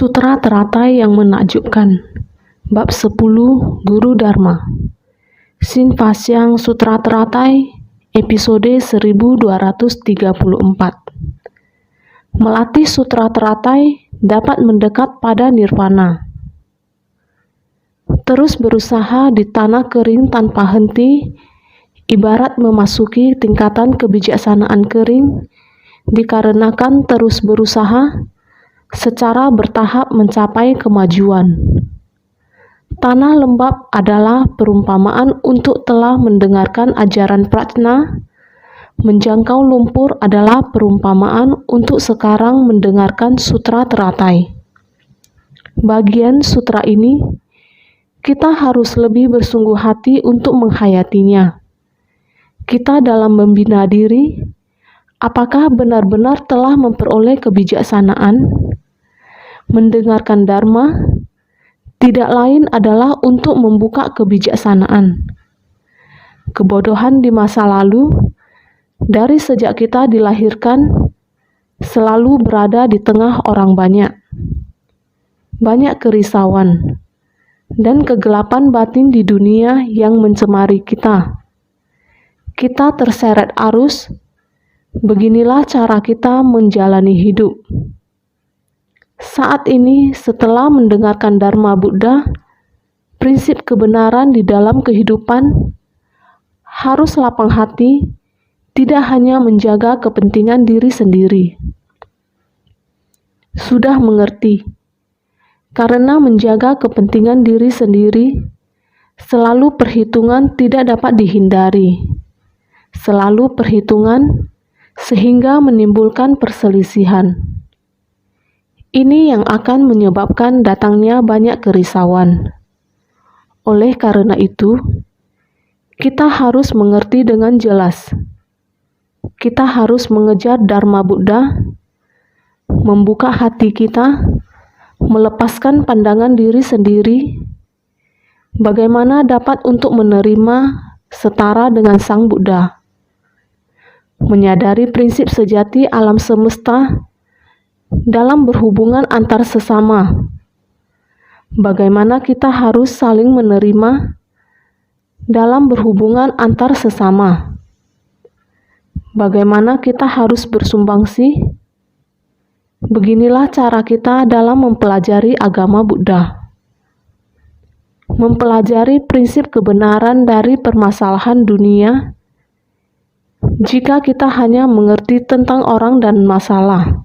Sutra teratai yang menakjubkan. Bab 10 Guru Dharma. Sin Fasyang Sutra Teratai, episode 1234. Melatih sutra teratai dapat mendekat pada nirvana. Terus berusaha di tanah kering tanpa henti, ibarat memasuki tingkatan kebijaksanaan kering, dikarenakan terus berusaha secara bertahap mencapai kemajuan. Tanah lembab adalah perumpamaan untuk telah mendengarkan ajaran prajna. Menjangkau lumpur adalah perumpamaan untuk sekarang mendengarkan sutra teratai. Bagian sutra ini, kita harus lebih bersungguh hati untuk menghayatinya. Kita dalam membina diri, apakah benar-benar telah memperoleh kebijaksanaan? Mendengarkan Dharma tidak lain adalah untuk membuka kebijaksanaan. Kebodohan di masa lalu, dari sejak kita dilahirkan, selalu berada di tengah orang banyak. Banyak kerisauan dan kegelapan batin di dunia yang mencemari kita. Kita terseret arus, beginilah cara kita menjalani hidup. Saat ini, setelah mendengarkan Dharma Buddha, prinsip kebenaran di dalam kehidupan harus lapang hati, tidak hanya menjaga kepentingan diri sendiri. Sudah mengerti, karena menjaga kepentingan diri sendiri, selalu perhitungan tidak dapat dihindari. Selalu perhitungan, sehingga menimbulkan perselisihan. Ini yang akan menyebabkan datangnya banyak kerisauan. Oleh karena itu, kita harus mengerti dengan jelas. Kita harus mengejar Dharma Buddha, membuka hati kita, melepaskan pandangan diri sendiri, bagaimana dapat untuk menerima setara dengan Sang Buddha, menyadari prinsip sejati alam semesta dalam berhubungan antar sesama. Bagaimana kita harus saling menerima dalam berhubungan antar sesama. Bagaimana kita harus bersumbangsi. Beginilah cara kita dalam mempelajari agama Buddha. Mempelajari prinsip kebenaran dari permasalahan dunia. Jika kita hanya mengerti tentang orang dan masalah,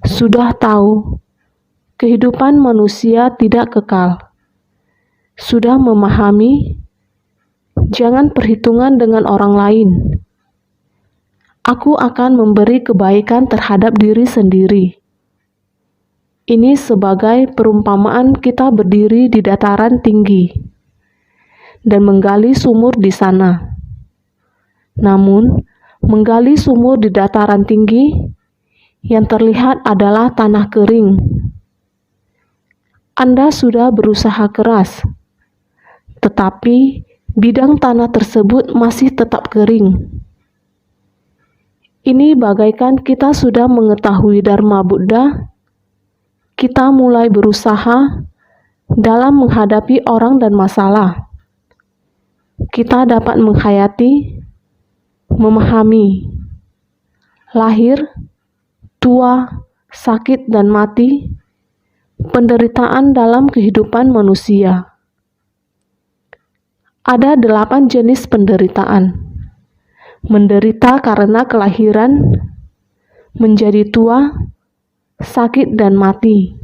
sudah tahu kehidupan manusia tidak kekal. Sudah memahami, jangan perhitungan dengan orang lain. Aku akan memberi kebaikan terhadap diri sendiri. Ini sebagai perumpamaan kita berdiri di dataran tinggi dan menggali sumur di sana. Namun, menggali sumur di dataran tinggi yang terlihat adalah tanah kering. Anda sudah berusaha keras, tetapi bidang tanah tersebut masih tetap kering. Ini bagaikan kita sudah mengetahui Dharma Buddha, kita mulai berusaha dalam menghadapi orang dan masalah. Kita dapat menghayati, memahami, lahir, tua, sakit dan mati, penderitaan dalam kehidupan manusia. Ada 8 jenis penderitaan. Menderita karena kelahiran, menjadi tua, sakit dan mati.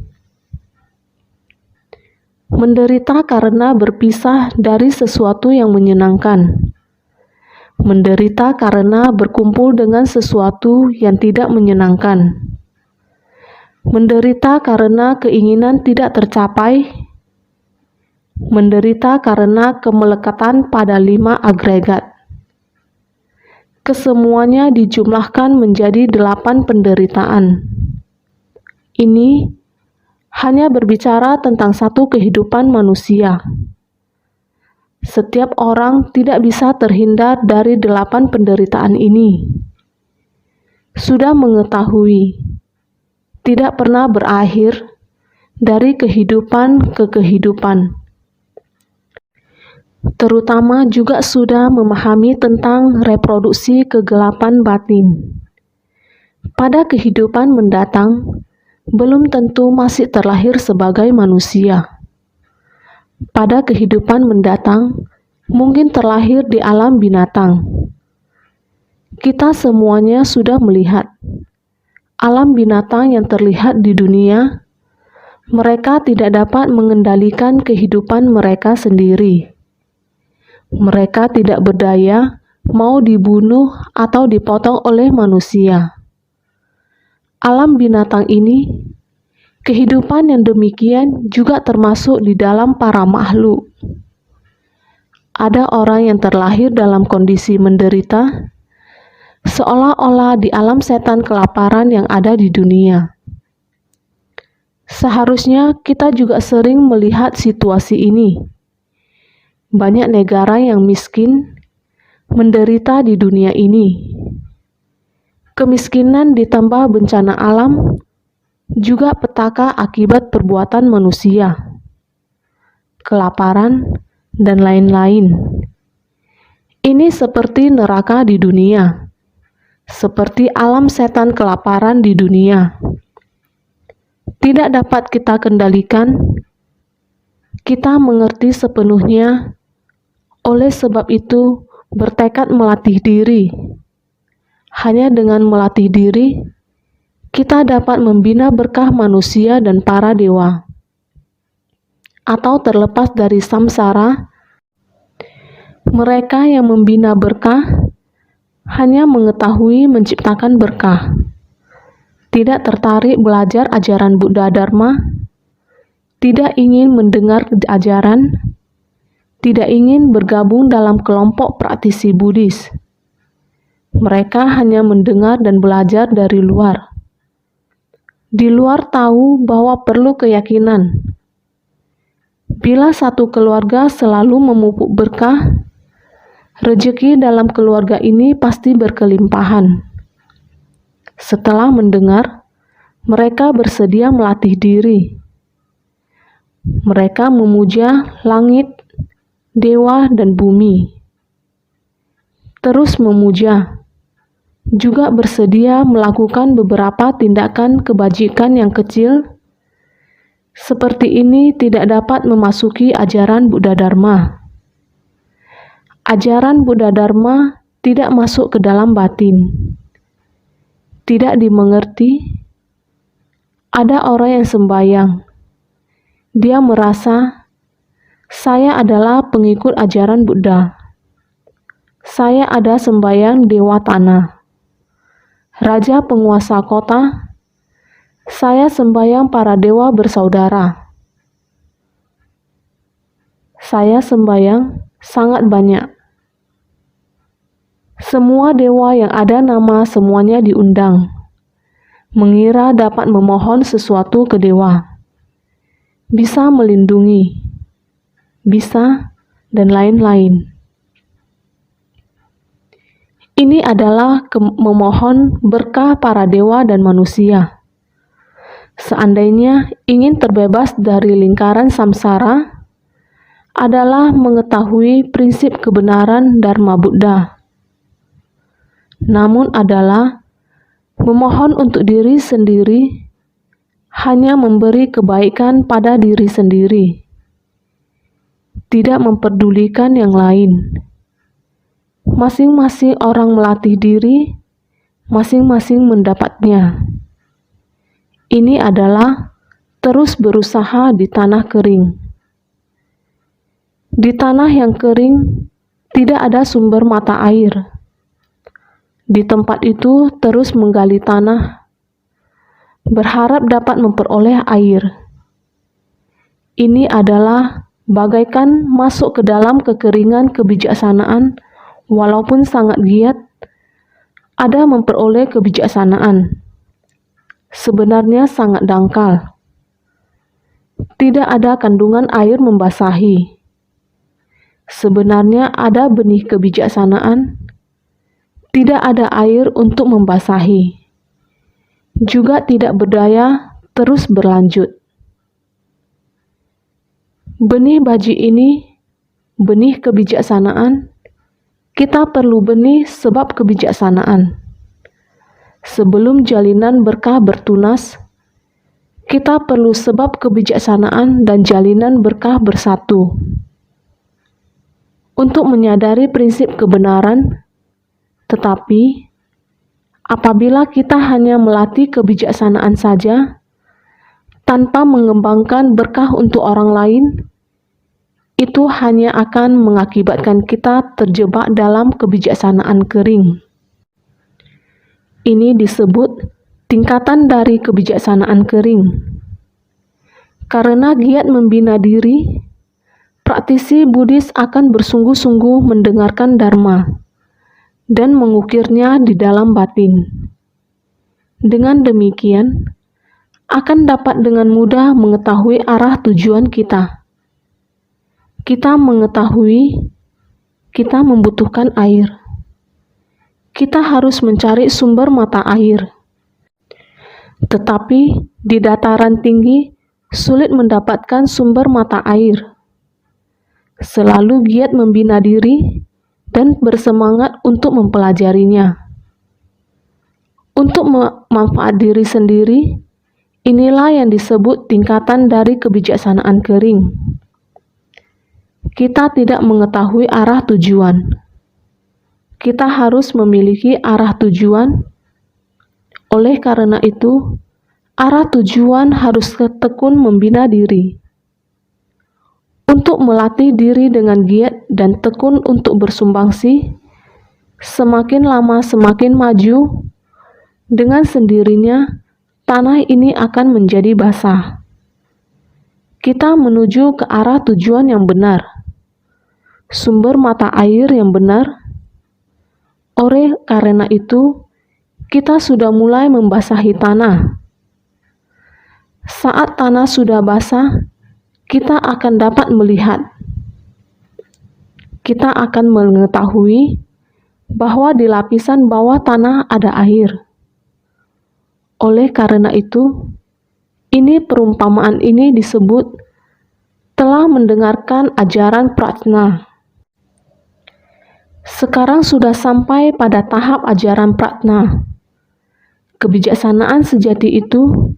Menderita karena berpisah dari sesuatu yang menyenangkan. Menderita karena berkumpul dengan sesuatu yang tidak menyenangkan. Menderita karena keinginan tidak tercapai. Menderita karena kemelekatan pada 5 agregat. Kesemuanya dijumlahkan menjadi 8 penderitaan. Ini hanya berbicara tentang satu kehidupan manusia. Setiap orang tidak bisa terhindar dari 8 penderitaan ini. Sudah mengetahui, tidak pernah berakhir, dari kehidupan ke kehidupan. Terutama juga sudah memahami tentang reproduksi kegelapan batin. Pada kehidupan mendatang, belum tentu masih terlahir sebagai manusia. Pada kehidupan mendatang, mungkin terlahir di alam binatang. Kita semuanya sudah melihat alam binatang yang terlihat di dunia. Mereka tidak dapat mengendalikan kehidupan mereka sendiri. Mereka tidak berdaya mau dibunuh atau dipotong oleh manusia. Alam binatang ini, kehidupan yang demikian juga termasuk di dalam para makhluk. Ada orang yang terlahir dalam kondisi menderita, seolah-olah di alam setan kelaparan yang ada di dunia. Seharusnya kita juga sering melihat situasi ini. Banyak negara yang miskin menderita di dunia ini. Kemiskinan ditambah bencana alam, juga petaka akibat perbuatan manusia, kelaparan, dan lain-lain. Ini seperti neraka di dunia, seperti alam setan kelaparan di dunia. Tidak dapat kita kendalikan, kita mengerti sepenuhnya. Oleh sebab itu, bertekad melatih diri. Hanya dengan melatih diri, kita dapat membina berkah manusia dan para dewa. Atau terlepas dari samsara, mereka yang membina berkah hanya mengetahui menciptakan berkah. Tidak tertarik belajar ajaran Buddha Dharma, tidak ingin mendengar ajaran, tidak ingin bergabung dalam kelompok praktisi Buddhis. Mereka hanya mendengar dan belajar dari luar. Di luar tahu bahwa perlu keyakinan. Bila satu keluarga selalu memupuk berkah, rezeki dalam keluarga ini pasti berkelimpahan. Setelah mendengar, mereka bersedia melatih diri. Mereka memuja langit, dewa, dan bumi. Terus memuja, juga bersedia melakukan beberapa tindakan kebajikan yang kecil. Seperti ini tidak dapat memasuki ajaran Buddha Dharma. Ajaran Buddha Dharma tidak masuk ke dalam batin. Tidak dimengerti. Ada orang yang sembahyang. Dia merasa, saya adalah pengikut ajaran Buddha. Saya ada sembahyang dewa tanah, raja penguasa kota. Saya sembahyang para dewa bersaudara. Saya sembahyang sangat banyak. Semua dewa yang ada nama semuanya diundang, mengira dapat memohon sesuatu ke dewa. Bisa melindungi, bisa, dan lain-lain. Ini adalah memohon berkah para dewa dan manusia. Seandainya ingin terbebas dari lingkaran samsara, adalah mengetahui prinsip kebenaran Dharma Buddha. Namun adalah memohon untuk diri sendiri, hanya memberi kebaikan pada diri sendiri, tidak memperdulikan yang lain. Masing-masing orang melatih diri, masing-masing mendapatnya. Ini adalah terus berusaha di tanah kering. Di tanah yang kering, tidak ada sumber mata air. Di tempat itu terus menggali tanah, berharap dapat memperoleh air. Ini adalah bagaikan masuk ke dalam kekeringan kebijaksanaan, walaupun sangat giat, ada memperoleh kebijaksanaan. Sebenarnya sangat dangkal. Tidak ada kandungan air membasahi. Sebenarnya ada benih kebijaksanaan. Tidak ada air untuk membasahi. Juga tidak berdaya terus berlanjut. Benih baji ini, benih kebijaksanaan, kita perlu benih sebab kebijaksanaan. Sebelum jalinan berkah bertunas, kita perlu sebab kebijaksanaan dan jalinan berkah bersatu. Untuk menyadari prinsip kebenaran, tetapi apabila kita hanya melatih kebijaksanaan saja, tanpa mengembangkan berkah untuk orang lain, itu hanya akan mengakibatkan kita terjebak dalam kebijaksanaan kering. Ini disebut tingkatan dari kebijaksanaan kering. Karena giat membina diri, praktisi Buddhis akan bersungguh-sungguh mendengarkan Dharma dan mengukirnya di dalam batin. Dengan demikian, akan dapat dengan mudah mengetahui arah tujuan kita. Kita mengetahui kita membutuhkan air. Kita harus mencari sumber mata air. Tetapi di dataran tinggi sulit mendapatkan sumber mata air. Selalu giat membina diri dan bersemangat untuk mempelajarinya. Untuk manfaat diri sendiri, inilah yang disebut tingkatan dari kebijaksanaan kering. Kita tidak mengetahui arah tujuan. Kita harus memiliki arah tujuan. Oleh karena itu, arah tujuan harus tekun membina diri. Untuk melatih diri dengan giat dan tekun untuk bersumbangsi, semakin lama semakin maju, dengan sendirinya tanah ini akan menjadi basah. Kita menuju ke arah tujuan yang benar, sumber mata air yang benar. Oleh karena itu, kita sudah mulai membasahi tanah. Saat tanah sudah basah, kita akan dapat melihat. Kita akan mengetahui bahwa di lapisan bawah tanah ada air. Oleh karena itu, ini perumpamaan ini disebut telah mendengarkan ajaran Pratna. Sekarang sudah sampai pada tahap ajaran Pratna. Kebijaksanaan sejati itu,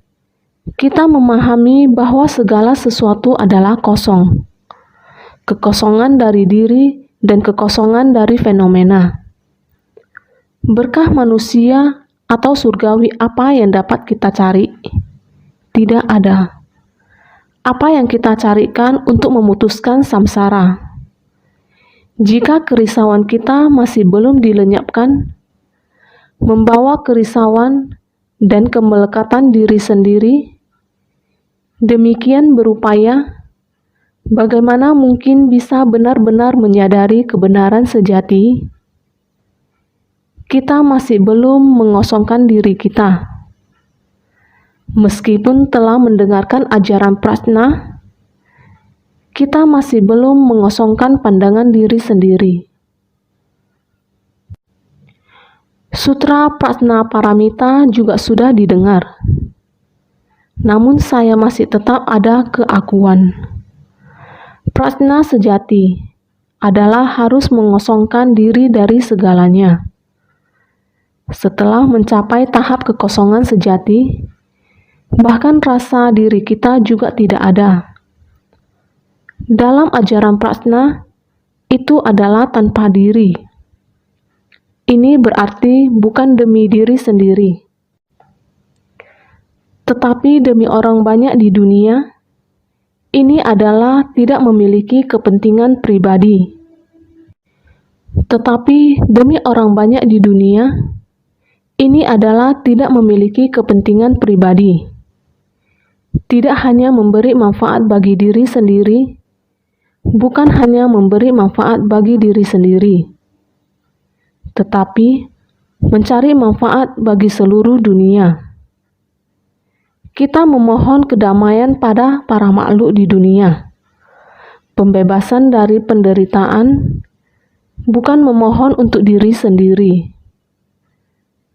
kita memahami bahwa segala sesuatu adalah kosong. Kekosongan dari diri dan kekosongan dari fenomena. Berkah manusia atau surgawi apa yang dapat kita cari? Tidak ada. Apa yang kita carikan untuk memutuskan samsara? Jika kerisauan kita masih belum dilenyapkan, membawa kerisauan dan kemelekatan diri sendiri, demikian berupaya, bagaimana mungkin bisa benar-benar menyadari kebenaran sejati? Kita masih belum mengosongkan diri kita. Meskipun telah mendengarkan ajaran Pratna, kita masih belum mengosongkan pandangan diri sendiri. Sutra Pratna Paramita juga sudah didengar. Namun saya masih tetap ada keakuan. Pratna sejati adalah harus mengosongkan diri dari segalanya. Setelah mencapai tahap kekosongan sejati, bahkan rasa diri kita juga tidak ada. Dalam ajaran Pratna, itu adalah tanpa diri. Ini berarti bukan demi diri sendiri, tetapi demi orang banyak di dunia. Ini adalah tidak memiliki kepentingan pribadi, tetapi demi orang banyak di dunia, ini adalah tidak memiliki kepentingan pribadi. Tidak hanya memberi manfaat bagi diri sendiri, bukan hanya memberi manfaat bagi diri sendiri, tetapi mencari manfaat bagi seluruh dunia. Kita memohon kedamaian pada para makhluk di dunia, pembebasan dari penderitaan, bukan memohon untuk diri sendiri.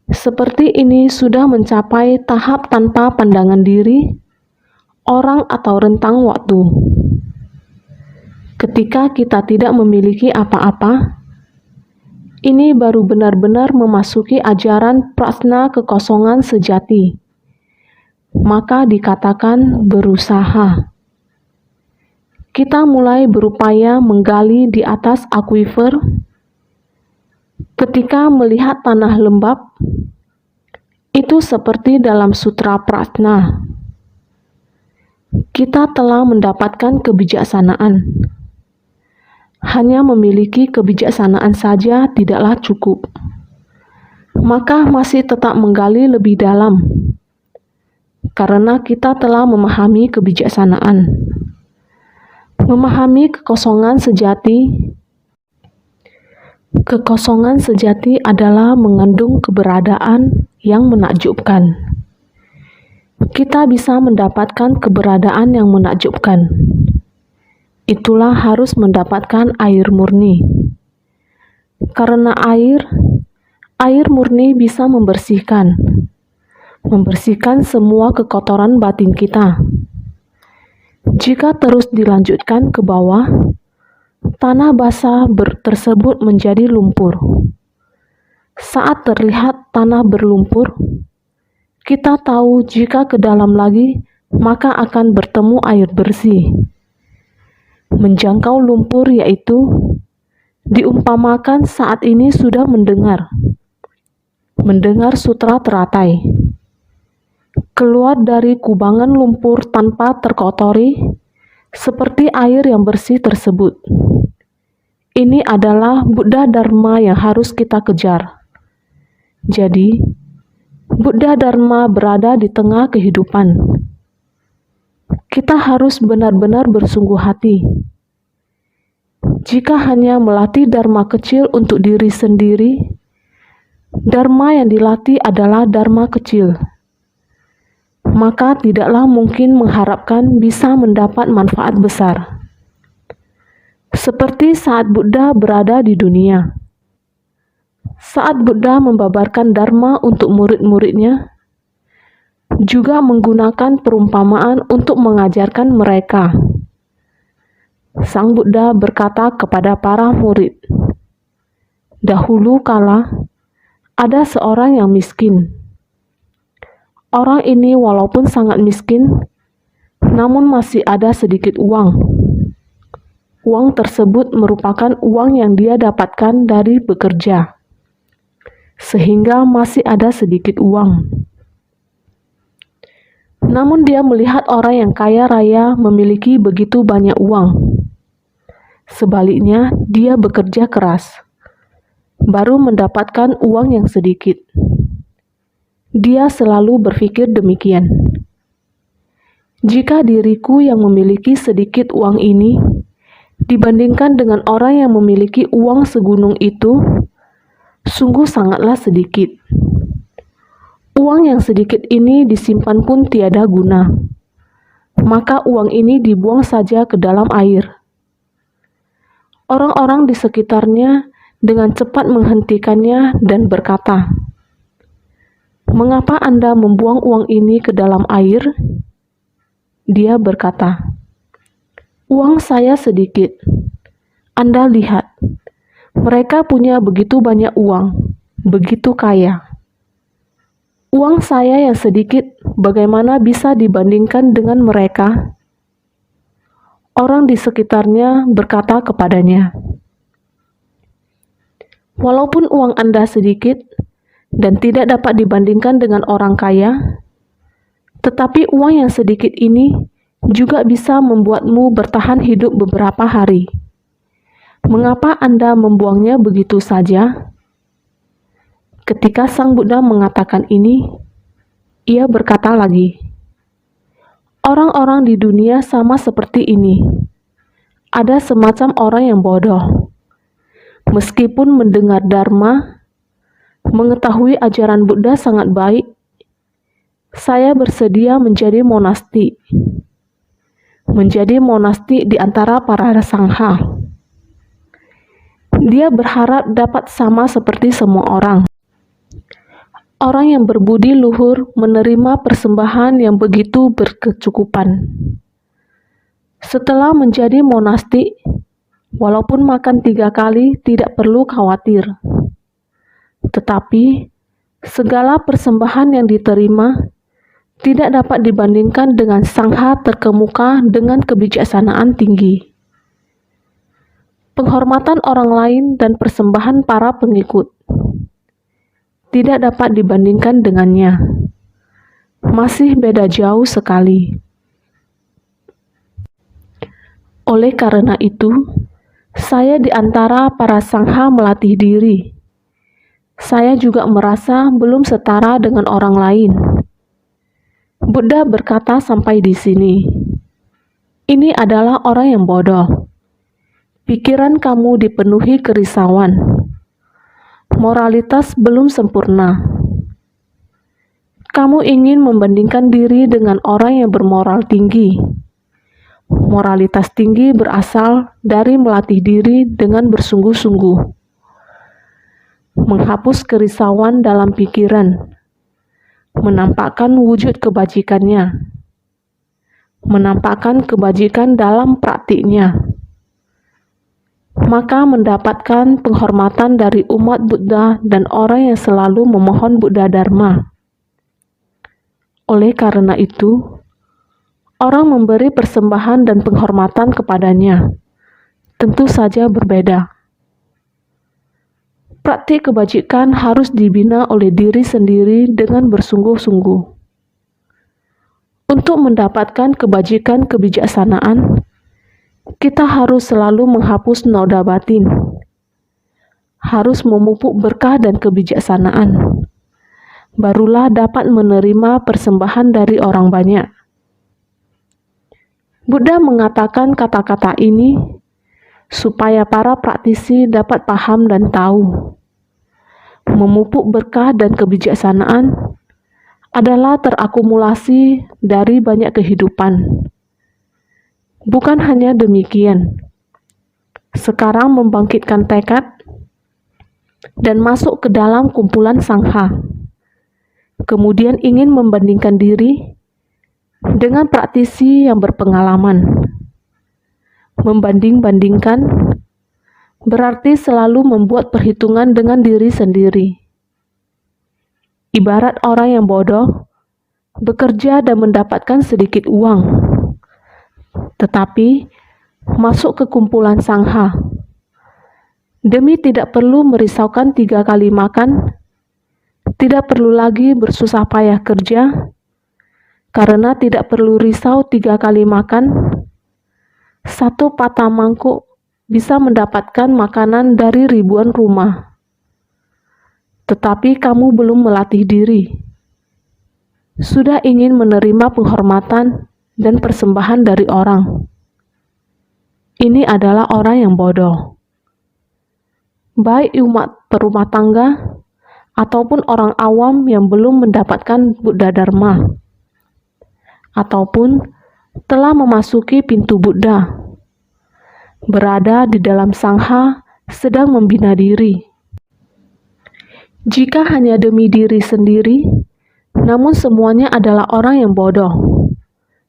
Seperti ini sudah mencapai tahap tanpa pandangan diri, orang atau rentang waktu. Ketika kita tidak memiliki apa-apa, ini baru benar-benar memasuki ajaran prajna kekosongan sejati. Maka dikatakan berusaha. Kita mulai berupaya menggali di atas akuifer. Ketika melihat tanah lembab, itu seperti dalam sutra prajna. Kita telah mendapatkan kebijaksanaan. Hanya memiliki kebijaksanaan saja tidaklah cukup. Maka masih tetap menggali lebih dalam. Karena kita telah memahami kebijaksanaan. Memahami kekosongan sejati. Kekosongan sejati adalah mengandung keberadaan yang menakjubkan. Kita bisa mendapatkan keberadaan yang menakjubkan. Itulah harus mendapatkan air murni. Karena air murni bisa membersihkan semua kekotoran batin kita. Jika terus dilanjutkan ke bawah, tanah basah tersebut menjadi lumpur. Saat terlihat tanah berlumpur, kita tahu jika ke dalam lagi, maka akan bertemu air bersih. Menjangkau lumpur yaitu diumpamakan saat ini sudah mendengar sutra teratai. Keluar dari kubangan lumpur tanpa terkotori, seperti air yang bersih tersebut. Ini adalah Buddha Dharma yang harus kita kejar. Jadi, Buddha Dharma berada di tengah kehidupan. Kita harus benar-benar bersungguh hati. Jika hanya melatih Dharma kecil untuk diri sendiri, Dharma yang dilatih adalah Dharma kecil. Maka tidaklah mungkin mengharapkan bisa mendapat manfaat besar. Seperti saat Buddha berada di dunia. Saat Buddha membabarkan Dharma untuk murid-muridnya, juga menggunakan perumpamaan untuk mengajarkan mereka. Sang Buddha berkata kepada para murid, "Dahulu kala, ada seorang yang miskin. Orang ini walaupun sangat miskin, namun masih ada sedikit uang. Uang tersebut merupakan uang yang dia dapatkan dari bekerja, sehingga masih ada sedikit uang. Namun dia melihat orang yang kaya raya memiliki begitu banyak uang. Sebaliknya, dia bekerja keras, baru mendapatkan uang yang sedikit. Dia selalu berpikir demikian. Jika diriku yang memiliki sedikit uang ini dibandingkan dengan orang yang memiliki uang segunung itu, sungguh sangatlah sedikit. Uang yang sedikit ini disimpan pun tiada guna. Maka uang ini dibuang saja ke dalam air." Orang-orang di sekitarnya dengan cepat menghentikannya dan berkata, "Mengapa Anda membuang uang ini ke dalam air?" Dia berkata, "Uang saya sedikit. Anda lihat, mereka punya begitu banyak uang, begitu kaya. Uang saya yang sedikit, bagaimana bisa dibandingkan dengan mereka?" Orang di sekitarnya berkata kepadanya, "Walaupun uang Anda sedikit dan tidak dapat dibandingkan dengan orang kaya, tetapi uang yang sedikit ini juga bisa membuatmu bertahan hidup beberapa hari. Mengapa Anda membuangnya begitu saja?" Ketika Sang Buddha mengatakan ini, ia berkata lagi, "Orang-orang di dunia sama seperti ini. Ada semacam orang yang bodoh. Meskipun mendengar Dharma, mengetahui ajaran Buddha sangat baik, saya bersedia menjadi monastik. Menjadi monastik di antara para sangha. Dia berharap dapat sama seperti semua orang. Orang yang berbudi luhur menerima persembahan yang begitu berkecukupan. Setelah menjadi monastik, Walaupun makan 3 kali tidak perlu khawatir. Tetapi, segala persembahan yang diterima tidak dapat dibandingkan dengan sangha terkemuka dengan kebijaksanaan tinggi. Penghormatan orang lain dan persembahan para pengikut tidak dapat dibandingkan dengannya. Masih beda jauh sekali. Oleh karena itu, saya di antara para sangha melatih diri. Saya juga merasa belum setara dengan orang lain. Buddha berkata sampai di sini, "Ini adalah orang yang bodoh. Pikiran kamu dipenuhi kerisauan. Moralitas belum sempurna. Kamu ingin membandingkan diri dengan orang yang bermoral tinggi. Moralitas tinggi berasal dari melatih diri dengan bersungguh-sungguh. Menghapus kerisauan dalam pikiran. Menampakkan wujud kebajikannya. Menampakkan kebajikan dalam praktiknya. Maka mendapatkan penghormatan dari umat Buddha dan orang yang selalu memohon Buddha Dharma. Oleh karena itu, orang memberi persembahan dan penghormatan kepadanya tentu saja berbeda. Praktik kebajikan harus dibina oleh diri sendiri dengan bersungguh-sungguh. Untuk mendapatkan kebajikan kebijaksanaan, kita harus selalu menghapus noda batin, harus memupuk berkah dan kebijaksanaan. Barulah dapat menerima persembahan dari orang banyak. Buddha mengatakan kata-kata ini supaya para praktisi dapat paham dan tahu. Memupuk berkah dan kebijaksanaan adalah terakumulasi dari banyak kehidupan. Bukan hanya demikian, sekarang membangkitkan tekad dan masuk ke dalam kumpulan sangha. Kemudian ingin membandingkan diri dengan praktisi yang berpengalaman. Membanding-bandingkan berarti selalu membuat perhitungan dengan diri sendiri. Ibarat orang yang bodoh, bekerja dan mendapatkan sedikit uang, tetapi masuk ke kumpulan sangha. Demi tidak perlu merisaukan 3 kali makan, tidak perlu lagi bersusah payah kerja, karena tidak perlu risau 3 kali makan, 1 patah mangkuk bisa mendapatkan makanan dari ribuan rumah. Tetapi kamu belum melatih diri. Sudah ingin menerima penghormatan dan persembahan dari orang. Ini adalah orang yang bodoh. Baik umat perumah tangga ataupun orang awam yang belum mendapatkan Buddha Dharma, ataupun telah memasuki pintu Buddha, berada di dalam sangha sedang membina diri. Jika hanya demi diri sendiri, namun semuanya adalah orang yang bodoh.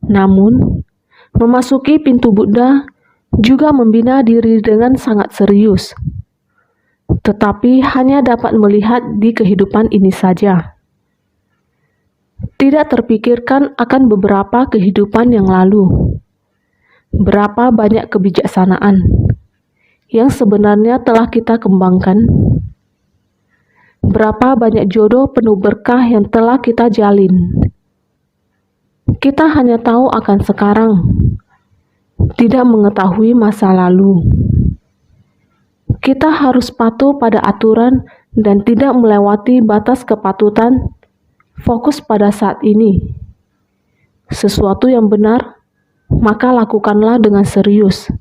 Namun, memasuki pintu Buddha juga membina diri dengan sangat serius, tetapi hanya dapat melihat di kehidupan ini saja. Tidak terpikirkan akan beberapa kehidupan yang lalu. Berapa banyak kebijaksanaan yang sebenarnya telah kita kembangkan. Berapa banyak jodoh penuh berkah yang telah kita jalin. Kita hanya tahu akan sekarang, tidak mengetahui masa lalu. Kita harus patuh pada aturan dan tidak melewati batas kepatutan. Fokus pada saat ini. Sesuatu yang benar, maka lakukanlah dengan serius.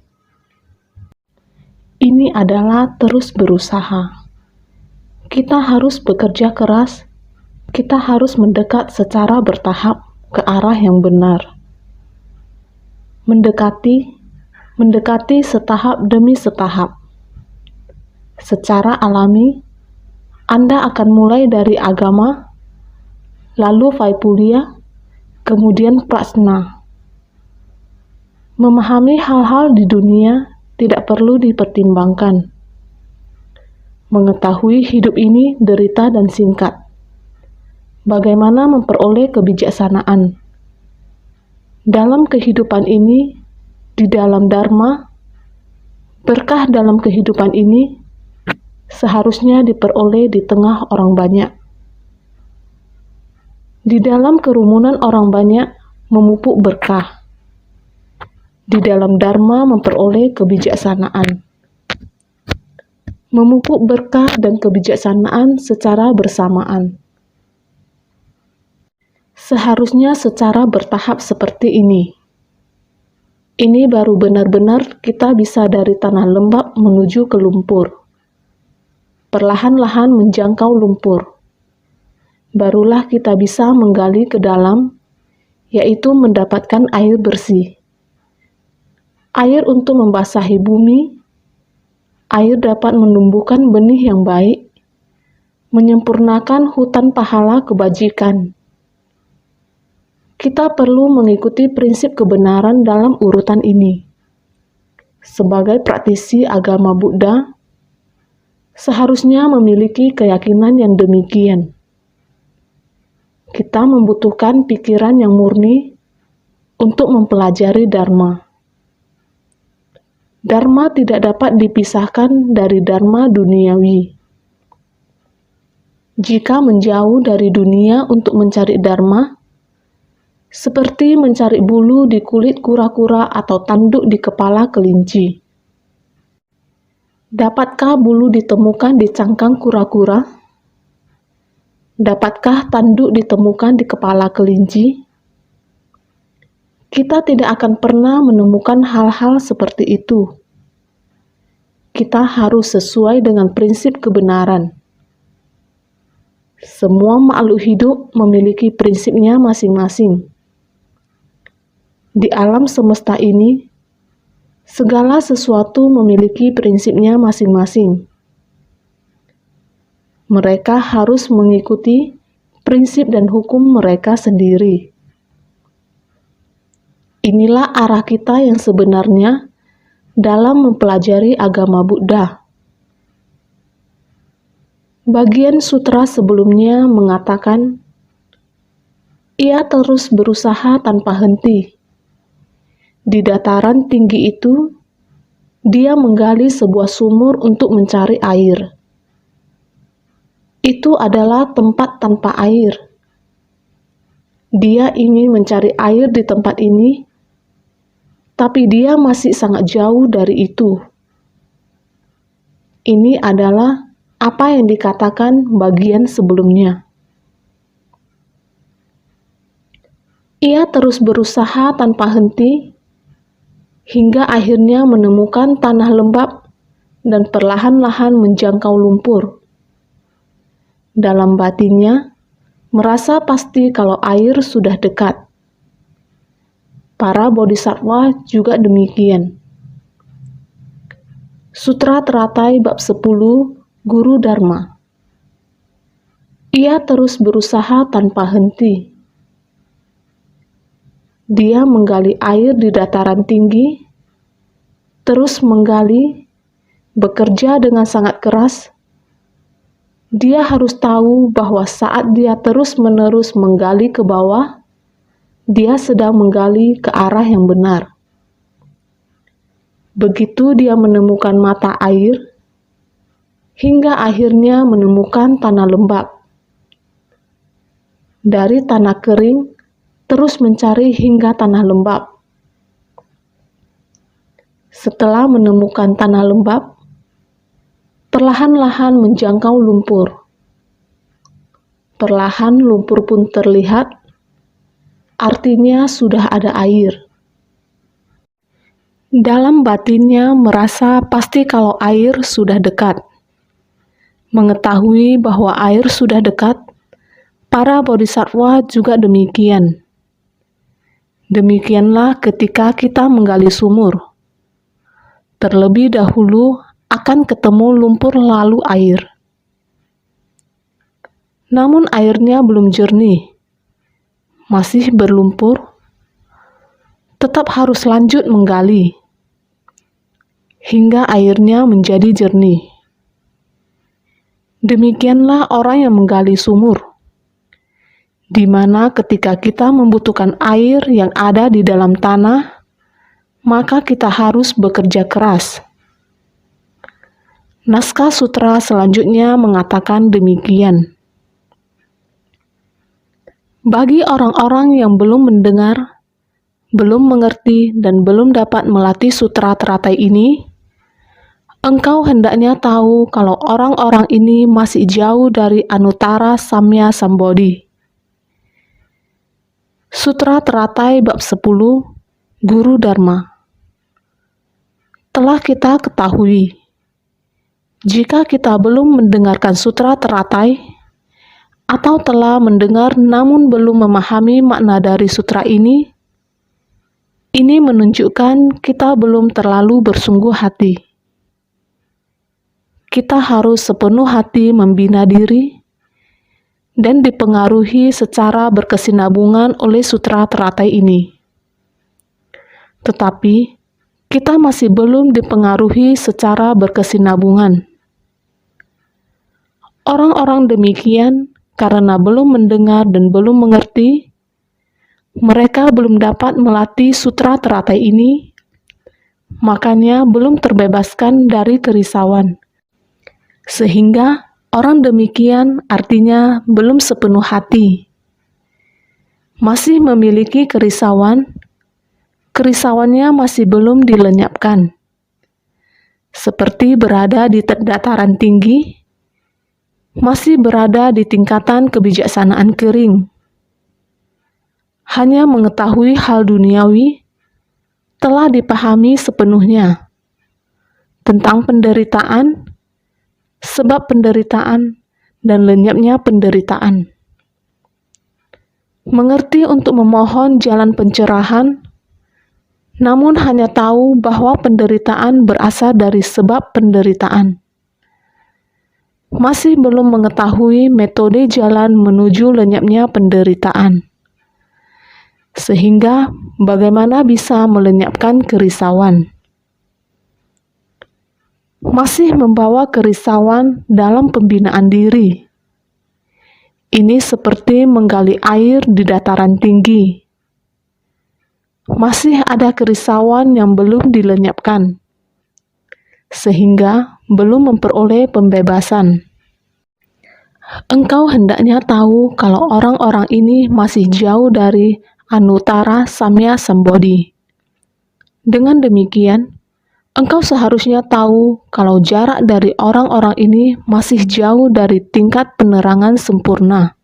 Ini adalah terus berusaha. Kita harus bekerja keras. Kita harus mendekat secara bertahap ke arah yang benar. Mendekati setahap demi setahap. Secara alami, Anda akan mulai dari agama, lalu Vaipulia, kemudian Prajna. Memahami hal-hal di dunia tidak perlu dipertimbangkan. Mengetahui hidup ini derita dan singkat. Bagaimana memperoleh kebijaksanaan? Dalam kehidupan ini, di dalam Dharma, berkah dalam kehidupan ini seharusnya diperoleh di tengah orang banyak. Di dalam kerumunan orang banyak memupuk berkah. Di dalam Dharma memperoleh kebijaksanaan. Memupuk berkah dan kebijaksanaan secara bersamaan. Seharusnya secara bertahap seperti ini. Ini baru benar-benar kita bisa dari tanah lembab menuju ke lumpur. Perlahan-lahan menjangkau lumpur. Barulah kita bisa menggali ke dalam, yaitu mendapatkan air bersih. Air untuk membasahi bumi, air dapat menumbuhkan benih yang baik, menyempurnakan hutan pahala kebajikan. Kita perlu mengikuti prinsip kebenaran dalam urutan ini. Sebagai praktisi agama Buddha, seharusnya memiliki keyakinan yang demikian. Kita membutuhkan pikiran yang murni untuk mempelajari Dharma. Dharma tidak dapat dipisahkan dari Dharma duniawi. Jika menjauh dari dunia untuk mencari Dharma, seperti mencari bulu di kulit kura-kura atau tanduk di kepala kelinci. Dapatkah bulu ditemukan di cangkang kura-kura? Dapatkah tanduk ditemukan di kepala kelinci? Kita tidak akan pernah menemukan hal-hal seperti itu. Kita harus sesuai dengan prinsip kebenaran. Semua makhluk hidup memiliki prinsipnya masing-masing. Di alam semesta ini, segala sesuatu memiliki prinsipnya masing-masing. Mereka harus mengikuti prinsip dan hukum mereka sendiri. Inilah arah kita yang sebenarnya dalam mempelajari agama Buddha. Bagian sutra sebelumnya mengatakan, ia terus berusaha tanpa henti. Di dataran tinggi itu, dia menggali sebuah sumur untuk mencari air. Itu adalah tempat tanpa air. Dia ingin mencari air di tempat ini, tapi dia masih sangat jauh dari itu. Ini adalah apa yang dikatakan bagian sebelumnya. Ia terus berusaha tanpa henti, hingga akhirnya menemukan tanah lembab dan perlahan-lahan menjangkau lumpur. Dalam batinnya, merasa pasti kalau air sudah dekat. Para bodhisattva juga demikian. Sutra Teratai bab 10, Guru Dharma. Ia terus berusaha tanpa henti. Dia menggali air di dataran tinggi, terus menggali, bekerja dengan sangat keras. Dia harus tahu bahwa saat dia terus-menerus menggali ke bawah, dia sedang menggali ke arah yang benar. Begitu dia menemukan mata air, hingga akhirnya menemukan tanah lembab. Dari tanah kering, terus mencari hingga tanah lembab. Setelah menemukan tanah lembab, perlahan-lahan menjangkau lumpur. Perlahan lumpur pun terlihat, artinya sudah ada air. Dalam batinnya merasa pasti kalau air sudah dekat. Mengetahui bahwa air sudah dekat, para bodhisattva juga demikian. Demikianlah ketika kita menggali sumur. Terlebih dahulu akan ketemu lumpur lalu air. Namun airnya belum jernih. Masih berlumpur, tetap harus lanjut menggali. hingga airnya menjadi jernih. Demikianlah orang yang menggali sumur, di mana ketika kita membutuhkan air yang ada di dalam tanah, maka kita harus bekerja keras. Naskah sutra selanjutnya mengatakan demikian. Bagi orang-orang yang belum mendengar, belum mengerti, dan belum dapat melatih sutra teratai ini, engkau hendaknya tahu kalau orang-orang ini masih jauh dari Anuttara Samya Sambodhi. Sutra Teratai Bab 10, Guru Dharma. Telah kita ketahui, jika kita belum mendengarkan sutra teratai, atau telah mendengar namun belum memahami makna dari sutra ini menunjukkan kita belum terlalu bersungguh hati. Kita harus sepenuh hati membina diri dan dipengaruhi secara berkesinambungan oleh sutra teratai ini. Tetapi, kita masih belum dipengaruhi secara berkesinambungan. Orang-orang demikian karena belum mendengar dan belum mengerti, mereka belum dapat melatih sutra teratai ini, makanya belum terbebaskan dari kerisauan. Sehingga orang demikian artinya belum sepenuh hati, masih memiliki kerisauan, kerisauannya masih belum dilenyapkan. Seperti berada di dataran tinggi, masih berada di tingkatan kebijaksanaan kering. Hanya mengetahui hal duniawi, telah dipahami sepenuhnya tentang penderitaan, sebab penderitaan, dan lenyapnya penderitaan. Mengerti untuk memohon jalan pencerahan, namun hanya tahu bahwa penderitaan berasal dari sebab penderitaan. Masih belum mengetahui metode jalan menuju lenyapnya penderitaan. Sehingga bagaimana bisa melenyapkan kerisauan? Masih membawa kerisauan dalam pembinaan diri. Ini seperti menggali air di dataran tinggi. Masih ada kerisauan yang belum dilenyapkan, sehingga belum memperoleh pembebasan. Engkau hendaknya tahu kalau orang-orang ini masih jauh dari Anuttara Samya Sambodhi. Dengan demikian, engkau seharusnya tahu kalau jarak dari orang-orang ini masih jauh dari tingkat penerangan sempurna.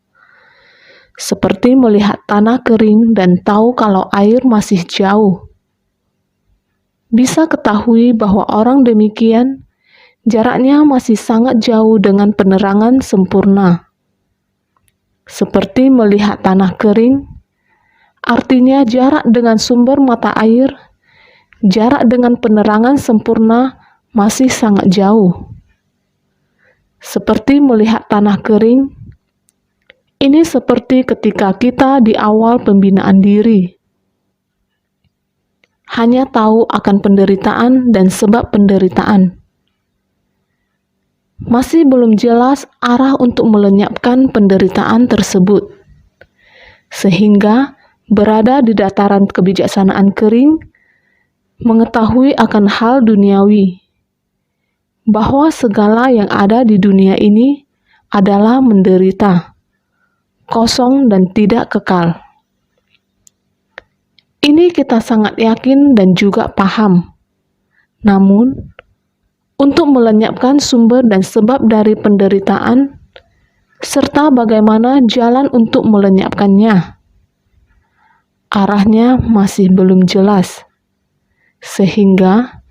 Seperti melihat tanah kering dan tahu kalau air masih jauh. Bisa ketahui bahwa orang demikian, jaraknya masih sangat jauh dengan penerangan sempurna. Seperti melihat tanah kering, artinya jarak dengan sumber mata air, jarak dengan penerangan sempurna masih sangat jauh. Seperti melihat tanah kering, ini seperti ketika kita di awal pembinaan diri. Hanya tahu akan penderitaan dan sebab penderitaan. Masih belum jelas arah untuk melenyapkan penderitaan tersebut. Sehingga berada di dataran kebijaksanaan kering, mengetahui akan hal duniawi, bahwa segala yang ada di dunia ini adalah menderita, kosong dan tidak kekal. Ini kita sangat yakin dan juga paham. Namun, untuk melenyapkan sumber dan sebab dari penderitaan, serta bagaimana jalan untuk melenyapkannya, arahnya masih belum jelas. Sehingga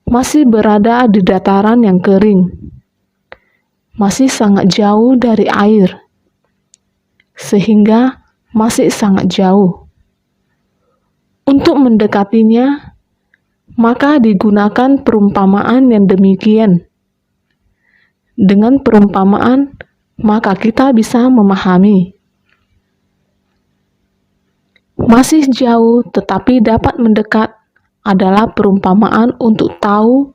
masih berada di dataran yang kering, masih sangat jauh dari air, sehingga masih sangat jauh. Untuk mendekatinya, maka digunakan perumpamaan yang demikian. Dengan perumpamaan, maka kita bisa memahami. Masih jauh tetapi dapat mendekat adalah perumpamaan untuk tahu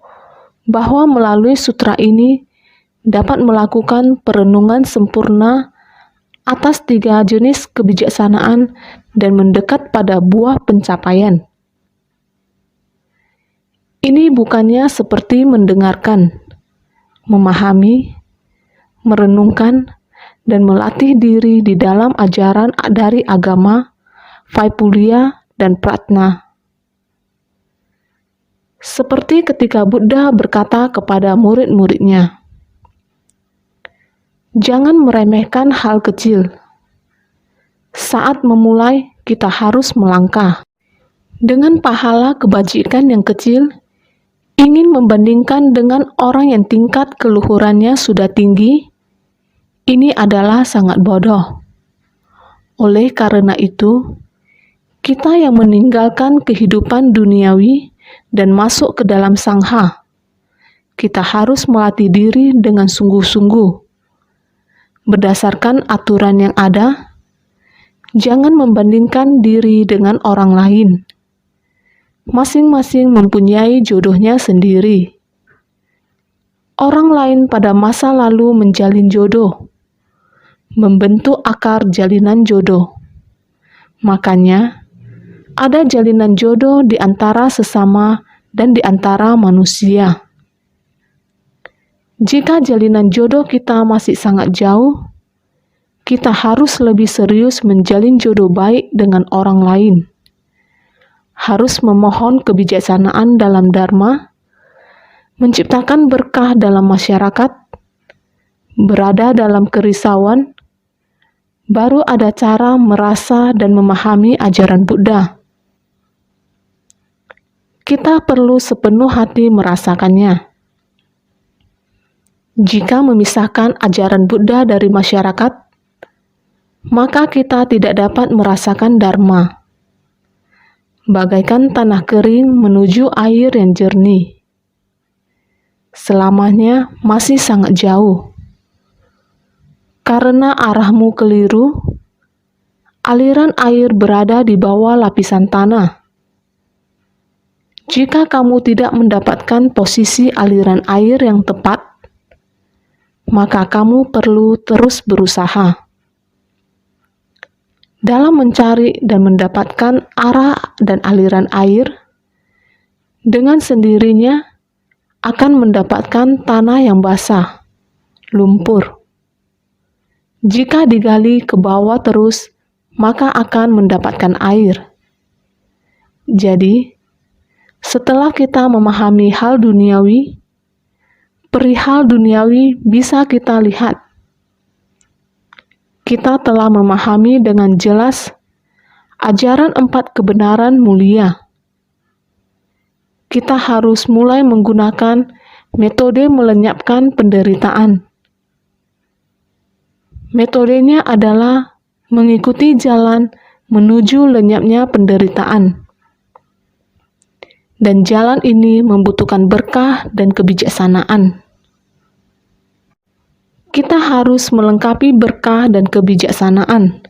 bahwa melalui sutra ini dapat melakukan perenungan sempurna atas 3 jenis kebijaksanaan dan mendekat pada buah pencapaian. Ini bukannya seperti mendengarkan, memahami, merenungkan, dan melatih diri di dalam ajaran dari agama, Vaipulya, dan Pratna. Seperti ketika Buddha berkata kepada murid-muridnya, "Jangan meremehkan hal kecil. Saat memulai, kita harus melangkah. Dengan pahala kebajikan yang kecil, ingin membandingkan dengan orang yang tingkat keluhurannya sudah tinggi, ini adalah sangat bodoh. Oleh karena itu, kita yang meninggalkan kehidupan duniawi dan masuk ke dalam sangha, kita harus melatih diri dengan sungguh-sungguh. Berdasarkan aturan yang ada, jangan membandingkan diri dengan orang lain. Masing-masing mempunyai jodohnya sendiri. Orang lain pada masa lalu menjalin jodoh, membentuk akar jalinan jodoh. Makanya, ada jalinan jodoh di antara sesama dan di antara manusia. Jika jalinan jodoh kita masih sangat jauh, kita harus lebih serius menjalin jodoh baik dengan orang lain. Harus memohon kebijaksanaan dalam dharma, menciptakan berkah dalam masyarakat, berada dalam kerisauan, baru ada cara merasa dan memahami ajaran Buddha. Kita perlu sepenuh hati merasakannya. Jika memisahkan ajaran Buddha dari masyarakat, maka kita tidak dapat merasakan dharma. Bagaikan tanah kering menuju air yang jernih. Selamanya masih sangat jauh. Karena arahmu keliru, aliran air berada di bawah lapisan tanah. Jika kamu tidak mendapatkan posisi aliran air yang tepat, maka kamu perlu terus berusaha. Dalam mencari dan mendapatkan arah dan aliran air, dengan sendirinya akan mendapatkan tanah yang basah, lumpur. Jika digali ke bawah terus, maka akan mendapatkan air. Jadi, setelah kita memahami hal duniawi, perihal duniawi bisa kita lihat. Kita telah memahami dengan jelas ajaran 4 kebenaran mulia. Kita harus mulai menggunakan metode melenyapkan penderitaan. Metodenya adalah mengikuti jalan menuju lenyapnya penderitaan. Dan jalan ini membutuhkan berkah dan kebijaksanaan. Kita harus melengkapi berkah dan kebijaksanaan,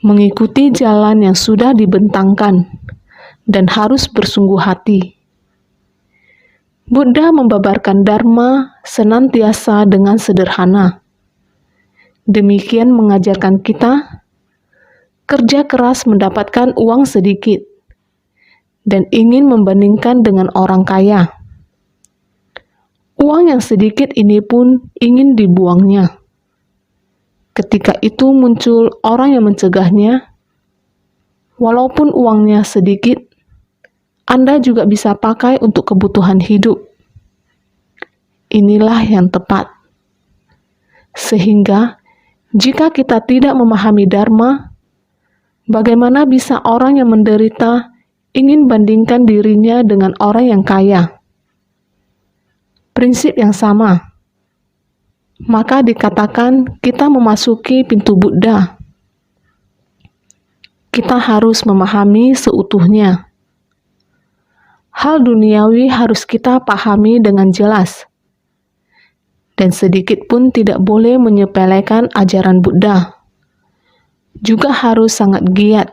mengikuti jalan yang sudah dibentangkan, dan harus bersungguh hati. Buddha membabarkan dharma senantiasa dengan sederhana. Demikian mengajarkan kita, kerja keras mendapatkan uang sedikit, dan ingin membandingkan dengan orang kaya. Uang yang sedikit ini pun ingin dibuangnya. Ketika itu muncul orang yang mencegahnya, walaupun uangnya sedikit, Anda juga bisa pakai untuk kebutuhan hidup. Inilah yang tepat. Sehingga, jika kita tidak memahami dharma, bagaimana bisa orang yang menderita ingin bandingkan dirinya dengan orang yang kaya? Prinsip yang sama. Maka dikatakan kita memasuki pintu Buddha. Kita harus memahami seutuhnya. Hal duniawi harus kita pahami dengan jelas. Dan sedikit pun tidak boleh menyepelekan ajaran Buddha. Juga harus sangat giat.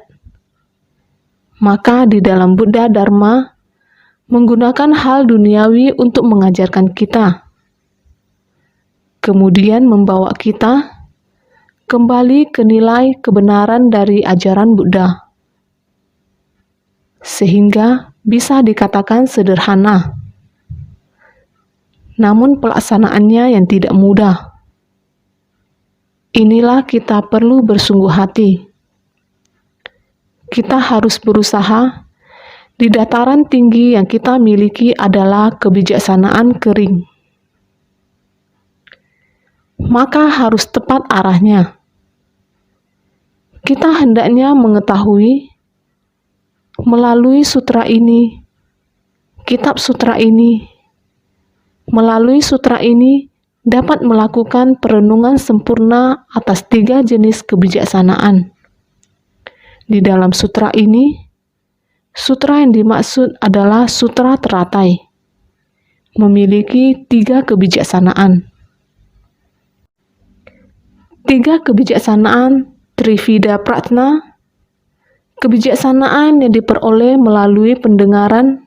Maka di dalam Buddha Dharma, menggunakan hal duniawi untuk mengajarkan kita, kemudian membawa kita kembali ke nilai kebenaran dari ajaran Buddha, sehingga bisa dikatakan sederhana, namun pelaksanaannya yang tidak mudah. Inilah kita perlu bersungguh hati. Kita harus berusaha. Di dataran tinggi yang kita miliki adalah kebijaksanaan kering. Maka harus tepat arahnya. Kita hendaknya mengetahui melalui sutra ini, kitab sutra ini, melalui sutra ini dapat melakukan perenungan sempurna atas 3 jenis kebijaksanaan. Di dalam sutra ini, sutra yang dimaksud adalah sutra teratai, memiliki 3 kebijaksanaan. 3 kebijaksanaan Trivida Pratna, kebijaksanaan yang diperoleh melalui pendengaran,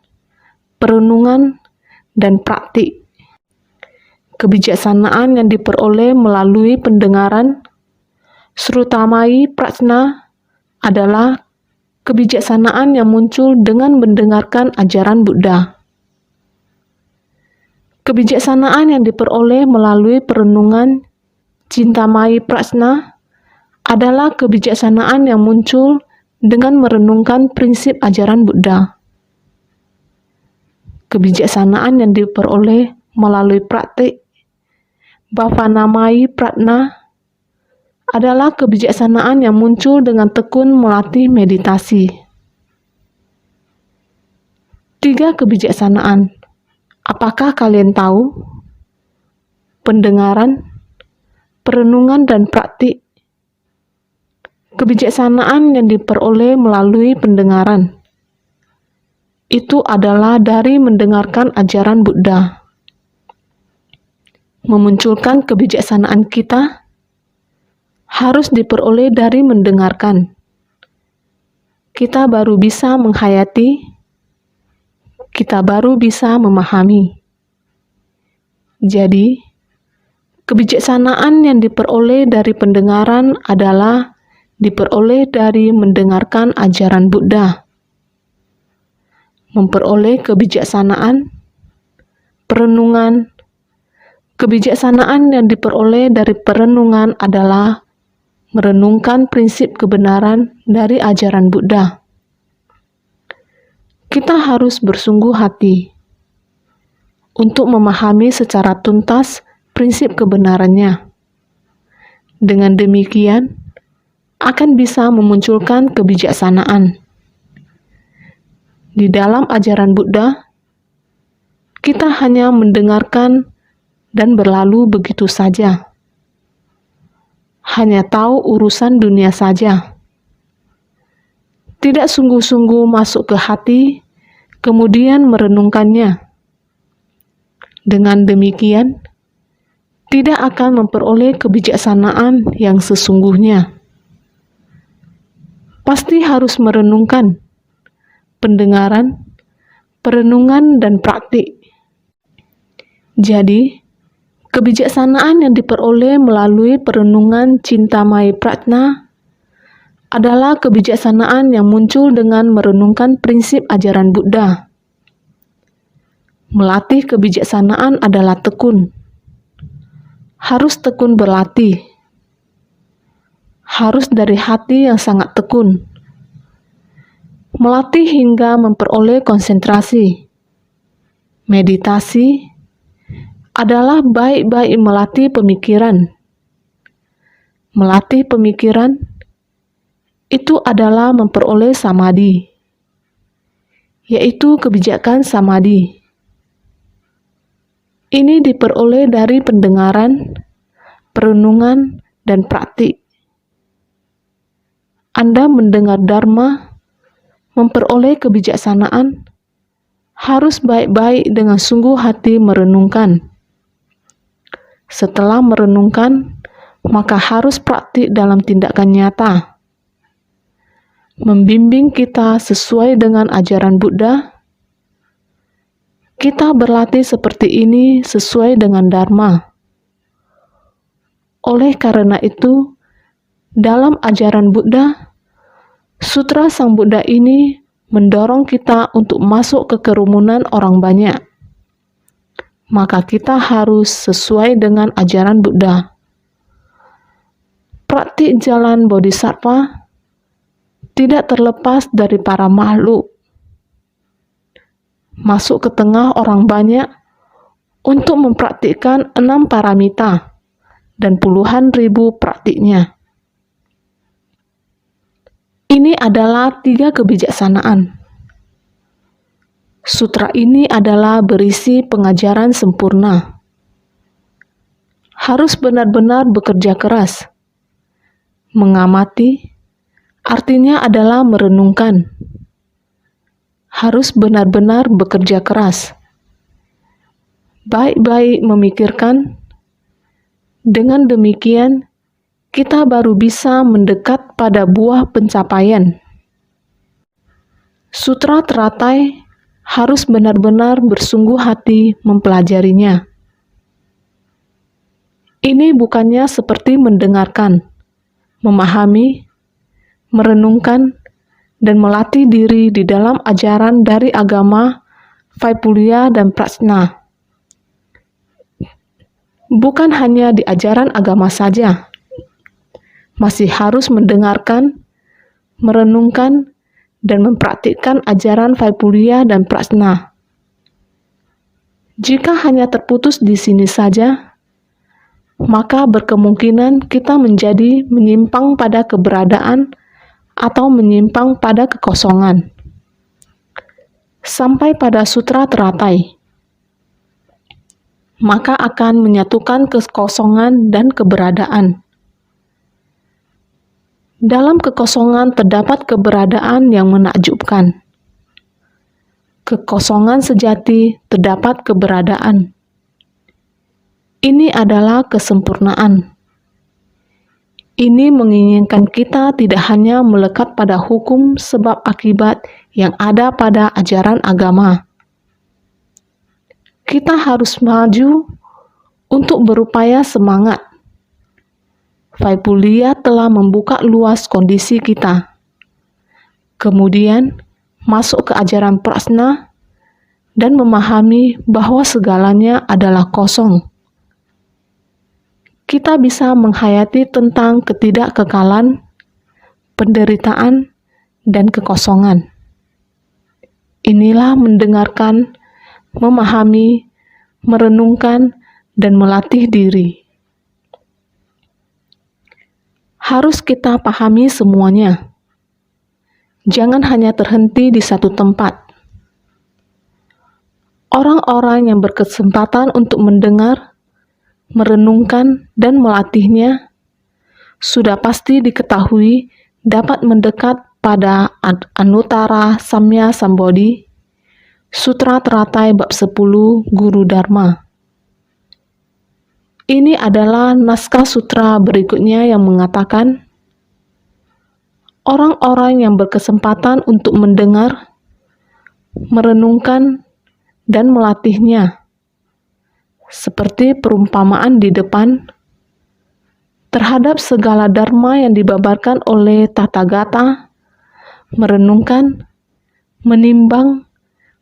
perenungan, dan praktik. Kebijaksanaan yang diperoleh melalui pendengaran, Srutamai Pratna, adalah kebijaksanaan yang muncul dengan mendengarkan ajaran Buddha. Kebijaksanaan yang diperoleh melalui perenungan, Cintamai Pratna, adalah kebijaksanaan yang muncul dengan merenungkan prinsip ajaran Buddha. Kebijaksanaan yang diperoleh melalui praktik, Bhavanamai Pratna, adalah kebijaksanaan yang muncul dengan tekun melatih meditasi. 3 kebijaksanaan. Apakah kalian tahu? Pendengaran, perenungan, dan praktik. Kebijaksanaan yang diperoleh melalui pendengaran itu adalah dari mendengarkan ajaran Buddha. Memunculkan kebijaksanaan kita harus diperoleh dari mendengarkan. Kita baru bisa menghayati, kita baru bisa memahami. Jadi, kebijaksanaan yang diperoleh dari pendengaran adalah diperoleh dari mendengarkan ajaran Buddha. Memperoleh kebijaksanaan, perenungan. Kebijaksanaan yang diperoleh dari perenungan adalah merenungkan prinsip kebenaran dari ajaran Buddha. Kita harus bersungguh hati untuk memahami secara tuntas prinsip kebenarannya. Dengan demikian, akan bisa memunculkan kebijaksanaan. Di dalam ajaran Buddha, kita hanya mendengarkan dan berlalu begitu saja. Hanya tahu urusan dunia saja. Tidak sungguh-sungguh masuk ke hati, kemudian merenungkannya. Dengan demikian, tidak akan memperoleh kebijaksanaan yang sesungguhnya. Pasti harus merenungkan, pendengaran, perenungan, dan praktik. Jadi, kebijaksanaan yang diperoleh melalui perenungan Cintamai Pratna adalah kebijaksanaan yang muncul dengan merenungkan prinsip ajaran Buddha. Melatih kebijaksanaan adalah tekun. Harus tekun berlatih. Harus dari hati yang sangat tekun. Melatih hingga memperoleh konsentrasi. Meditasi adalah baik-baik melatih pemikiran. Melatih pemikiran itu adalah memperoleh samadhi, yaitu kebijakan samadhi. Ini diperoleh dari pendengaran, perenungan, dan praktik. Anda mendengar Dharma, memperoleh kebijaksanaan, harus baik-baik dengan sungguh hati merenungkan. Setelah merenungkan, maka harus praktik dalam tindakan nyata. Membimbing kita sesuai dengan ajaran Buddha, kita berlatih seperti ini sesuai dengan Dharma. Oleh karena itu, dalam ajaran Buddha, Sutra Sang Buddha ini mendorong kita untuk masuk ke kerumunan orang banyak. Maka kita harus sesuai dengan ajaran Buddha. Praktik jalan Bodhisattva tidak terlepas dari para makhluk. Masuk ke tengah orang banyak untuk mempraktikkan 6 paramita dan puluhan ribu praktiknya. Ini adalah 3 kebijaksanaan. Sutra ini adalah berisi pengajaran sempurna. Harus benar-benar bekerja keras. Mengamati, artinya adalah merenungkan. Harus benar-benar bekerja keras. Baik-baik memikirkan. Dengan demikian, kita baru bisa mendekat pada buah pencapaian. Sutra teratai harus benar-benar bersungguh hati mempelajarinya. Ini bukannya seperti mendengarkan, memahami, merenungkan, dan melatih diri di dalam ajaran dari agama, Vaipulya, dan Prajna. Bukan hanya di ajaran agama saja, masih harus mendengarkan, merenungkan, dan mempraktikkan ajaran Vaipulya dan Prajna. Jika hanya terputus di sini saja, maka berkemungkinan kita menjadi menyimpang pada keberadaan atau menyimpang pada kekosongan. Sampai pada sutra teratai, maka akan menyatukan kekosongan dan keberadaan. Dalam kekosongan terdapat keberadaan yang menakjubkan. Kekosongan sejati terdapat keberadaan. Ini adalah kesempurnaan. Ini menginginkan kita tidak hanya melekat pada hukum sebab akibat yang ada pada ajaran agama. Kita harus maju untuk berupaya semangat. Vaipulya telah membuka luas kondisi kita. Kemudian, masuk ke ajaran Prajna dan memahami bahwa segalanya adalah kosong. Kita bisa menghayati tentang ketidakkekalan, penderitaan, dan kekosongan. Inilah mendengarkan, memahami, merenungkan, dan melatih diri. Harus kita pahami semuanya. Jangan hanya terhenti di satu tempat. Orang-orang yang berkesempatan untuk mendengar, merenungkan, dan melatihnya sudah pasti diketahui dapat mendekat pada Anuttara Samya Sambodhi, Sutra Teratai Bab 10 Guru Dharma. Ini adalah naskah sutra berikutnya yang mengatakan, orang-orang yang berkesempatan untuk mendengar, merenungkan, dan melatihnya, seperti perumpamaan di depan, terhadap segala dharma yang dibabarkan oleh Tathagata, merenungkan, menimbang,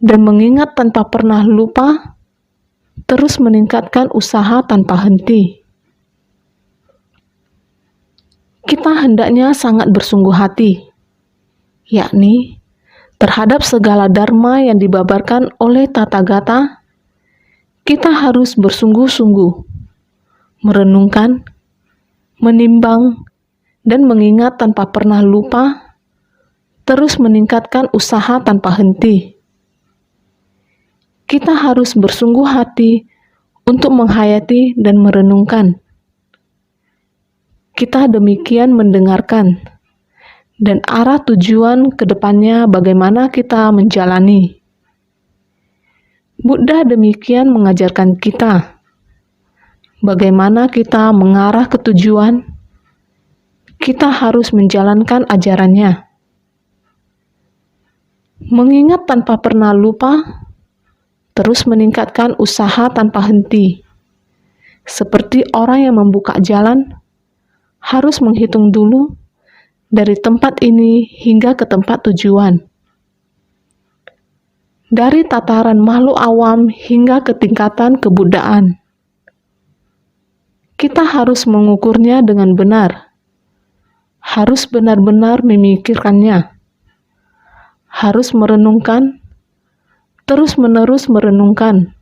dan mengingat tanpa pernah lupa, terus meningkatkan usaha tanpa henti. Kita hendaknya sangat bersungguh hati, yakni terhadap segala dharma yang dibabarkan oleh Tathagata, kita harus bersungguh-sungguh, merenungkan, menimbang, dan mengingat tanpa pernah lupa, terus meningkatkan usaha tanpa henti. Kita harus bersungguh hati untuk menghayati dan merenungkan. Kita demikian mendengarkan, dan arah tujuan ke depannya bagaimana kita menjalani. Buddha demikian mengajarkan kita, bagaimana kita mengarah ke tujuan. Kita harus menjalankan ajarannya. Mengingat tanpa pernah lupa, terus meningkatkan usaha tanpa henti. Seperti orang yang membuka jalan, harus menghitung dulu dari tempat ini hingga ke tempat tujuan. Dari tataran makhluk awam hingga ke tingkatan kebudayaan, kita harus mengukurnya dengan benar. Harus benar-benar memikirkannya. Harus merenungkan, terus-menerus merenungkan.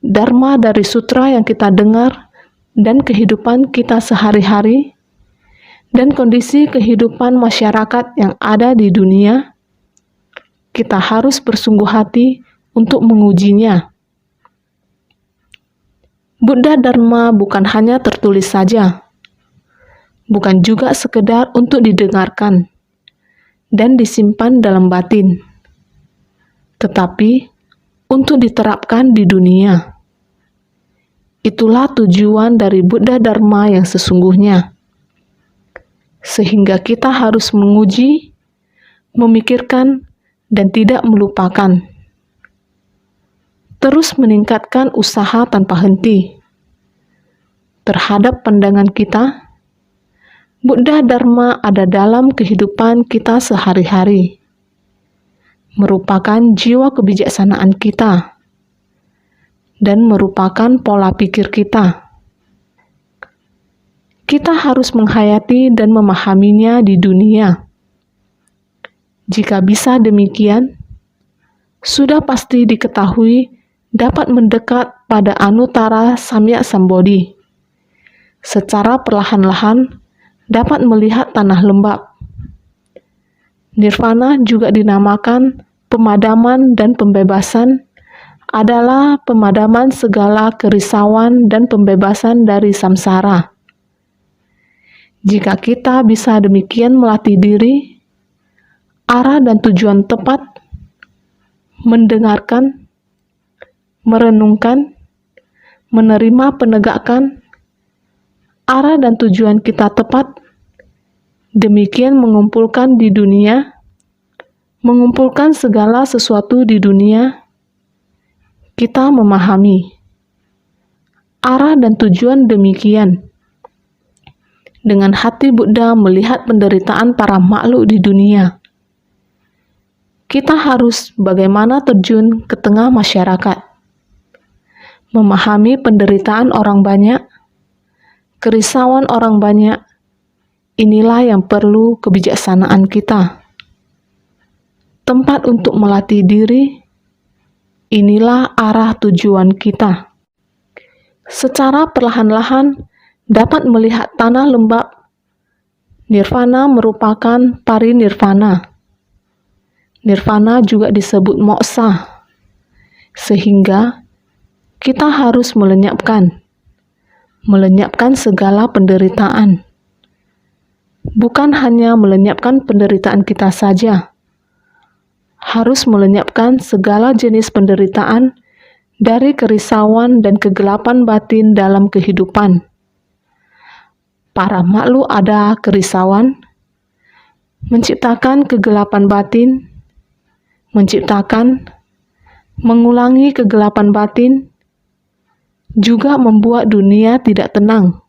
Dharma dari sutra yang kita dengar dan kehidupan kita sehari-hari dan kondisi kehidupan masyarakat yang ada di dunia, kita harus bersungguh hati untuk mengujinya. Buddha Dharma bukan hanya tertulis saja, bukan juga sekedar untuk didengarkan dan disimpan dalam batin, tetapi untuk diterapkan di dunia. Itulah tujuan dari Buddha Dharma yang sesungguhnya. Sehingga kita harus menguji, memikirkan, dan tidak melupakan. Terus meningkatkan usaha tanpa henti. Terhadap pandangan kita, Buddha Dharma ada dalam kehidupan kita sehari-hari. Merupakan jiwa kebijaksanaan kita. Dan merupakan pola pikir kita. Kita harus menghayati dan memahaminya di dunia. Jika bisa demikian, sudah pasti diketahui dapat mendekat pada Anuttara Samyak Sambodhi. Secara perlahan-lahan dapat melihat tanah lembab. Nirvana juga dinamakan pemadaman dan pembebasan, adalah pemadaman segala kerisauan dan pembebasan dari samsara. Jika kita bisa demikian melatih diri, arah dan tujuan tepat, mendengarkan, merenungkan, menerima penegakkan, arah dan tujuan kita tepat, demikian mengumpulkan di dunia, mengumpulkan segala sesuatu di dunia, kita memahami arah dan tujuan demikian. Dengan hati Buddha melihat penderitaan para makhluk di dunia, kita harus bagaimana terjun ke tengah masyarakat, memahami penderitaan orang banyak, kerisauan orang banyak. Inilah yang perlu kebijaksanaan kita. Tempat untuk melatih diri, inilah arah tujuan kita. Secara perlahan-lahan dapat melihat tanah lembab. Nirvana merupakan parinirvana. Nirvana juga disebut moksa. Sehingga kita harus melenyapkan segala penderitaan. Bukan hanya melenyapkan penderitaan kita saja, harus melenyapkan segala jenis penderitaan dari kerisauan dan kegelapan batin dalam kehidupan. Para makhluk ada kerisauan, menciptakan kegelapan batin, mengulangi kegelapan batin, juga membuat dunia tidak tenang.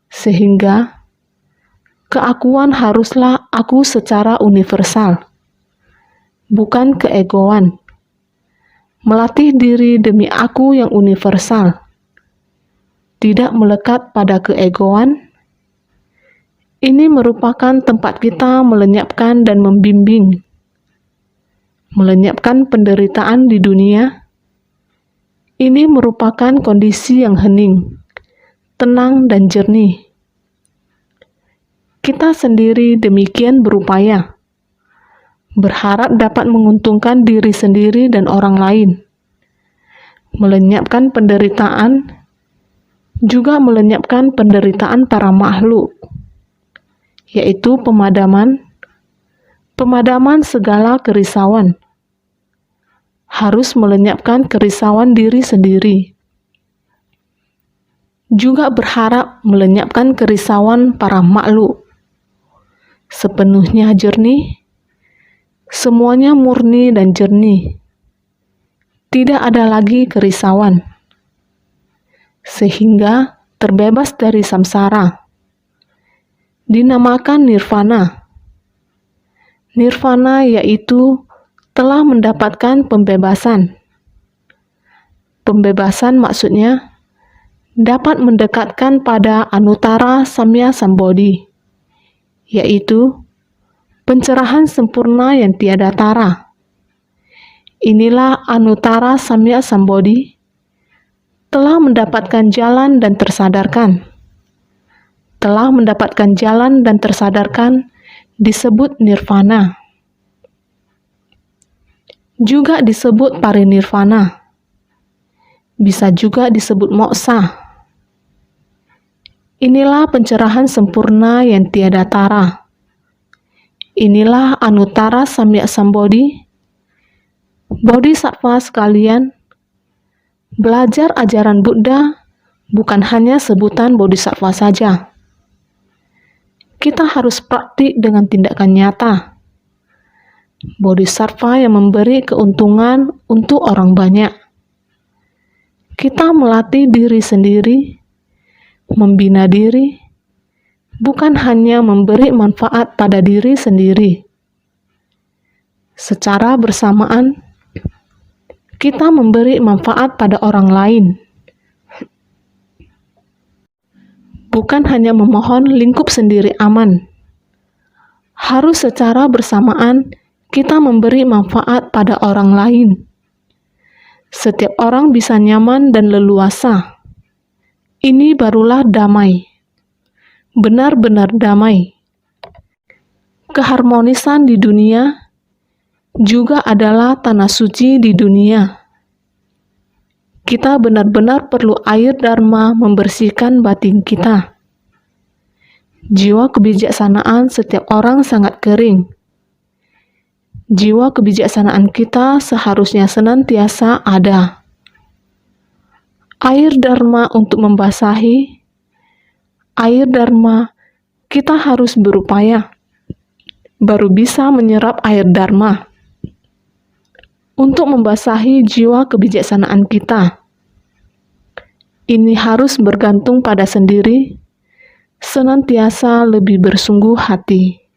Sehingga keakuan haruslah aku secara universal, bukan keegoan. Melatih diri demi aku yang universal, tidak melekat pada keegoan. Ini merupakan tempat kita melenyapkan dan membimbing, melenyapkan penderitaan di dunia. Ini merupakan kondisi yang hening, tenang dan jernih. Kita sendiri demikian berupaya, berharap dapat menguntungkan diri sendiri dan orang lain, melenyapkan penderitaan, juga melenyapkan penderitaan para makhluk, yaitu pemadaman segala kerisauan. Harus melenyapkan kerisauan diri sendiri. Juga berharap melenyapkan kerisauan para makhluk. Sepenuhnya jernih, semuanya murni dan jernih. tidak ada lagi kerisauan, sehingga terbebas dari samsara. Dinamakan nirvana. Nirvana yaitu telah mendapatkan pembebasan. Pembebasan maksudnya dapat mendekatkan pada Anuttara Samya Sambodhi, yaitu pencerahan sempurna yang tiada tara. Inilah Anuttara Samya Sambodhi telah mendapatkan jalan dan tersadarkan. Telah mendapatkan jalan dan tersadarkan disebut nirvana. Juga disebut parinirvana. Bisa juga disebut moksa. Inilah pencerahan sempurna yang tiada tara. Inilah Anuttara Samya Sambodhi. Bodhisattva sekalian, belajar ajaran Buddha bukan hanya sebutan bodhisattva saja. Kita harus praktik dengan tindakan nyata. Bodhisattva yang memberi keuntungan untuk orang banyak. Kita melatih diri sendiri, membina diri, bukan hanya memberi manfaat pada diri sendiri. Secara bersamaan, kita memberi manfaat pada orang lain. Bukan hanya memohon lingkup sendiri aman. Harus secara bersamaan kita memberi manfaat pada orang lain. Setiap orang bisa nyaman dan leluasa. Ini barulah damai. Benar-benar damai. Keharmonisan di dunia juga adalah tanah suci di dunia. Kita benar-benar perlu air dharma membersihkan batin kita. Jiwa kebijaksanaan setiap orang sangat kering. Jiwa kebijaksanaan kita seharusnya senantiasa ada. Air dharma untuk membasahi. Air dharma kita harus berupaya. Baru bisa menyerap air dharma. Untuk membasahi jiwa kebijaksanaan kita. Ini harus bergantung pada sendiri, senantiasa lebih bersungguh hati.